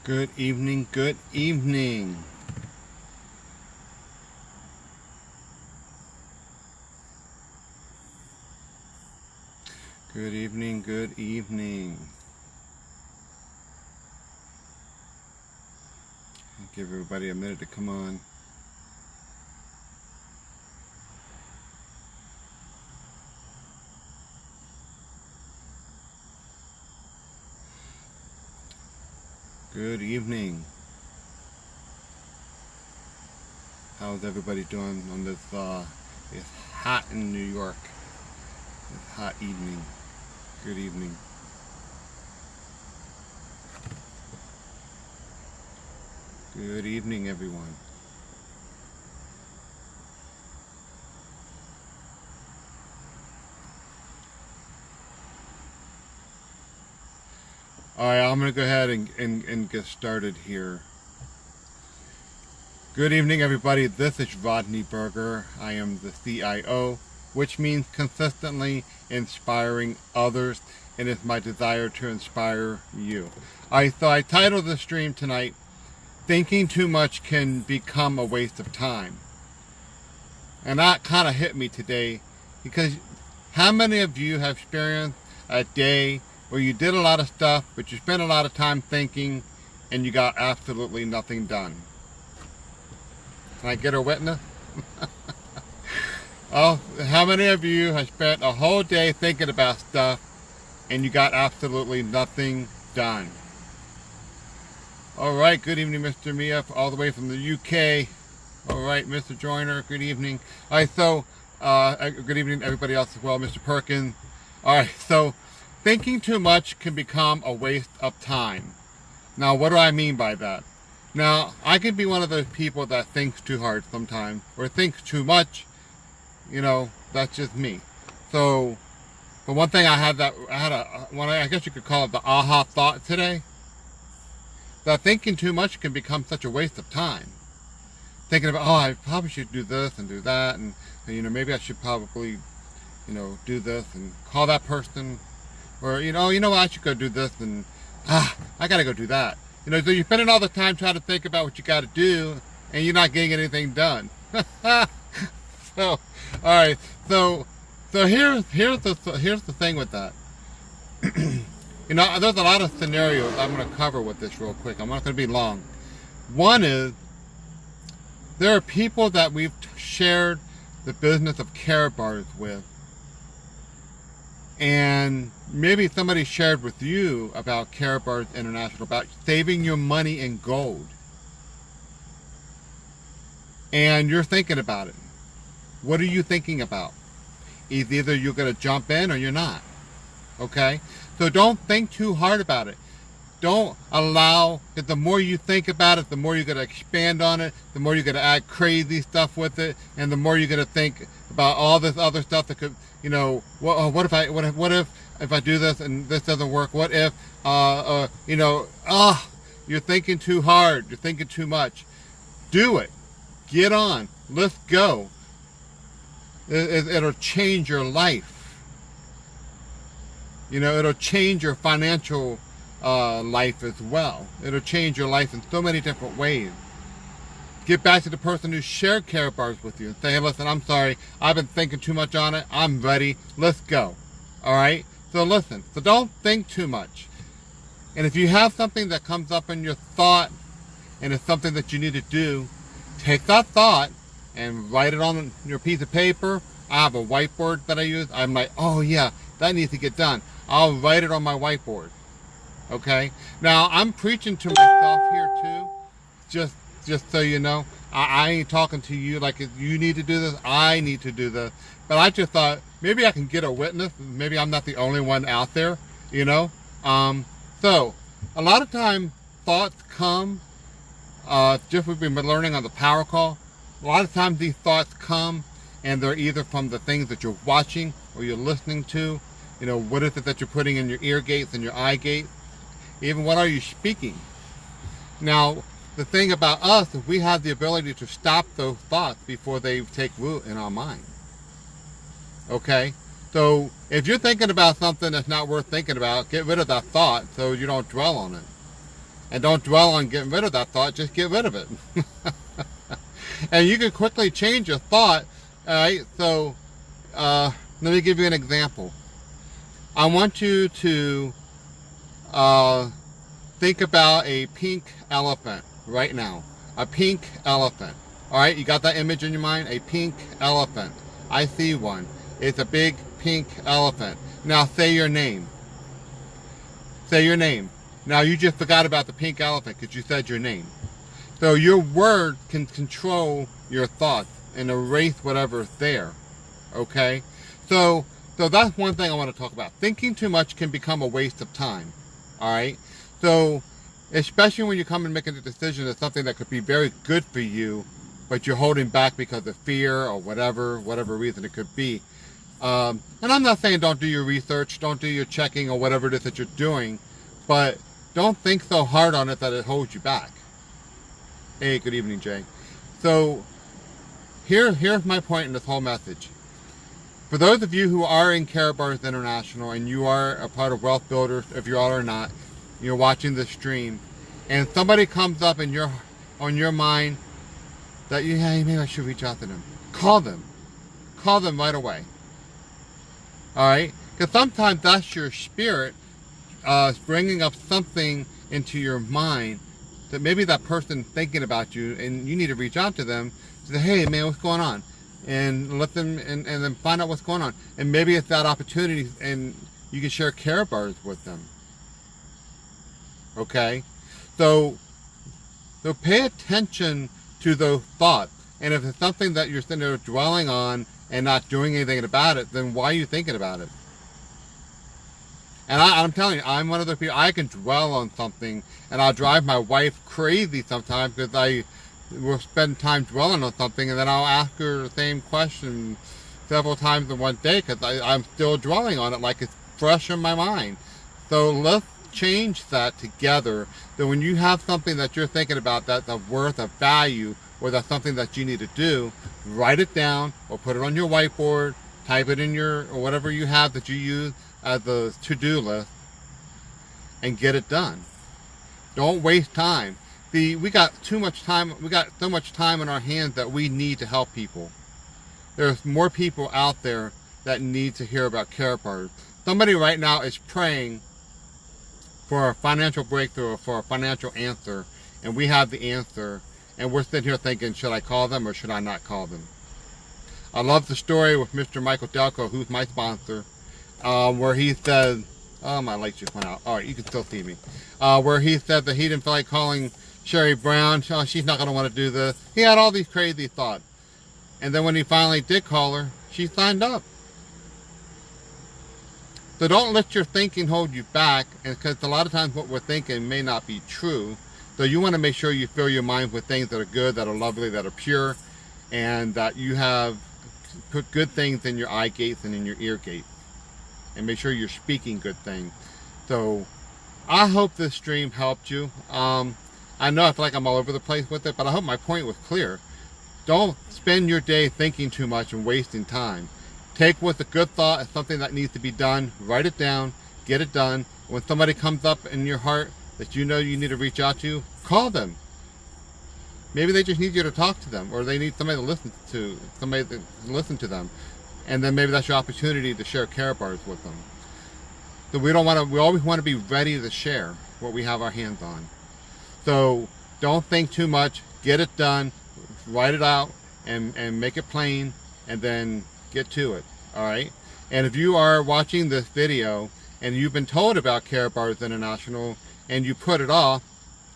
Good evening, good evening. Good evening, good evening. Give everybody a minute to come on. Good evening. How's everybody doing on this it's hot in New York. This hot evening. Good evening. Good evening, everyone. Alright, I'm going to go ahead and get started here. Good evening, everybody. This is Rodney Berger. I am the CIO, which means consistently inspiring others, and it's my desire to inspire you. So I titled the stream tonight, Thinking Too Much Can Become a Waste of Time. And that kind of hit me today, because how many of you have experienced a day where you did a lot of stuff, but you spent a lot of time thinking, and you got absolutely nothing done? Can I get a witness? Oh, how many of you have spent a whole day thinking about stuff and you got absolutely nothing done? All right, good evening, Mr. Mia, all the way from the UK. All right, Mr. Joyner, good evening. All right, so good evening to everybody else as well, Mr. Perkins. All right, so thinking too much can become a waste of time. Now, what do I mean by that? Now, I can be one of those people that thinks too hard sometimes, or thinks too much. You know, that's just me. So, but one thing I guess you could call it the aha thought today. That thinking too much can become such a waste of time. Thinking about, I probably should do this and do that, and maybe I should probably, do this and call that person, or I should go do this, and I gotta go do that. So you're spending all the time trying to think about what you got to do, and you're not getting anything done. So, all right. So here's the thing with that. There's a lot of scenarios I'm going to cover with this real quick. I'm not going to be long. One is, there are people that we've shared the business of Karatbars with, and maybe somebody shared with you about Karatbars International, about saving your money in gold. And you're thinking about it. What are you thinking about? Either you're going to jump in or you're not. Okay? So don't think too hard about it. Don't allow, because the more you think about it, the more you're going to expand on it, the more you're going to add crazy stuff with it, and the more you're going to think about all this other stuff that could, what if I do this and this doesn't work? What if, you're thinking too hard, you're thinking too much. Do it. Get on. Let's go. It'll change your life. It'll change your financial life as well. It'll change your life in so many different ways. Get back to the person who shared Karatbars with you and say, hey, listen, I'm sorry. I've been thinking too much on it. I'm ready. Let's go. All right? So listen. So don't think too much. And if you have something that comes up in your thought and it's something that you need to do, take that thought and write it on your piece of paper. I have a whiteboard that I use. I'm like, oh yeah, that needs to get done. I'll write it on my whiteboard. Okay? Now, I'm preaching to myself here too. Just so you know. I ain't talking to you like you need to do this. I need to do this. But I just thought, maybe I can get a witness. Maybe I'm not the only one out there, So, a lot of time, thoughts come, just we've been learning on the power call. A lot of times these thoughts come, and they're either from the things that you're watching or you're listening to. What is it that you're putting in your ear gates and your eye gates? Even what are you speaking? Now, the thing about us is we have the ability to stop those thoughts before they take root in our mind. Okay? So, if you're thinking about something that's not worth thinking about, get rid of that thought so you don't dwell on it. And don't dwell on getting rid of that thought, just get rid of it. And you can quickly change your thought. Alright, so let me give you an example. I want you to think about a pink elephant right now. A pink elephant. Alright, you got that image in your mind? A pink elephant. I see one. It's a big pink elephant. Now say your name. Say your name. Now you just forgot about the pink elephant because you said your name. So your word can control your thoughts and erase whatever's there. Okay? So that's one thing I want to talk about. Thinking too much can become a waste of time. Alright? So, especially when you come and making a decision of something that could be very good for you, but you're holding back because of fear or whatever reason it could be. And I'm not saying don't do your research, don't do your checking or whatever it is that you're doing, but don't think so hard on it that it holds you back. Hey, good evening, Jay. So, here's my point in this whole message. For those of you who are in Karatbars International and you are a part of Wealth Builders, if you are or not, you're watching this stream, and somebody comes up in on your mind that hey, maybe I should reach out to them. Call them. Call them right away. Alright? Because sometimes that's your spirit bringing up something into your mind that maybe that person thinking about you, and you need to reach out to them to say, hey man, what's going on? And let them and then find out what's going on. And maybe it's that opportunity and you can share Karatbars with them. Okay? So pay attention to those thoughts. And if it's something that you're sitting there dwelling on and not doing anything about it, then why are you thinking about it? And I'm telling you, I'm one of those people, I can dwell on something and I'll drive my wife crazy sometimes because I will spend time dwelling on something and then I'll ask her the same question several times in one day because I'm still dwelling on it like it's fresh in my mind. So let's change that together. So when you have something that you're thinking about that's of worth, of value, or that's something that you need to do, write it down or put it on your whiteboard, type it in or whatever you have that you use as a to-do list, and get it done. Don't waste time. See, we got too much time. We got so much time in our hands that we need to help people. There's more people out there that need to hear about Karatbars. Somebody right now is praying for a financial breakthrough or for a financial answer, and we have the answer, and we're sitting here thinking, should I call them or should I not call them? I love the story with Mr. Michael Delco, who's my sponsor, where he said, oh, my light just went out. All right, you can still see me. Where he said that he didn't feel like calling Sherry Brown. Oh, she's not going to want to do this. He had all these crazy thoughts. And then when he finally did call her, she signed up. So don't let your thinking hold you back, because a lot of times what we're thinking may not be true. So you want to make sure you fill your mind with things that are good, that are lovely, that are pure, and that you have put good things in your eye gates and in your ear gates. And make sure you're speaking good things. So I hope this stream helped you. I know I feel like I'm all over the place with it, but I hope my point was clear. Don't spend your day thinking too much and wasting time. Take what's a good thought as something that needs to be done, write it down, get it done. When somebody comes up in your heart that you know you need to reach out to, call them. Maybe they just need you to talk to them, or they need somebody to listen to them. And then maybe that's your opportunity to share Karatbars with them. So we always want to be ready to share what we have our hands on. So don't think too much, get it done, write it out, and make it plain, and then get to it. Alright? And if you are watching this video and you've been told about Karatbars International and you put it off,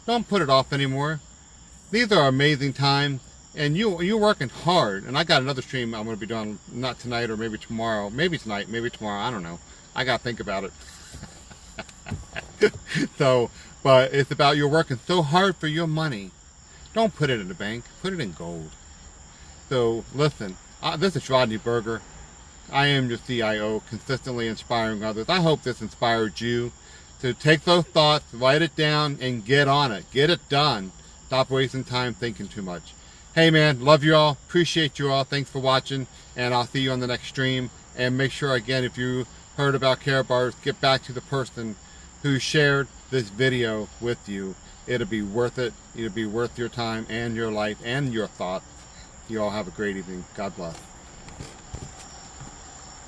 don't put it off anymore. These are amazing times, and you're working hard. And I got another stream I'm going to be doing, not tonight or maybe tomorrow, maybe tonight, maybe tomorrow, I don't know. I got to think about it. So, but it's about you're working so hard for your money. Don't put it in the bank, put it in gold. So listen, this is Rodney Berger. I am your CIO, consistently inspiring others. I hope this inspired you to take those thoughts, write it down, and get on it. Get it done. Stop wasting time thinking too much. Hey man, love you all. Appreciate you all. Thanks for watching, and I'll see you on the next stream. And make sure, again, if you heard about Karatbars, get back to the person who shared this video with you. it'll be worth it. It'll be worth your time and your life and your thoughts. You all have a great evening. God bless.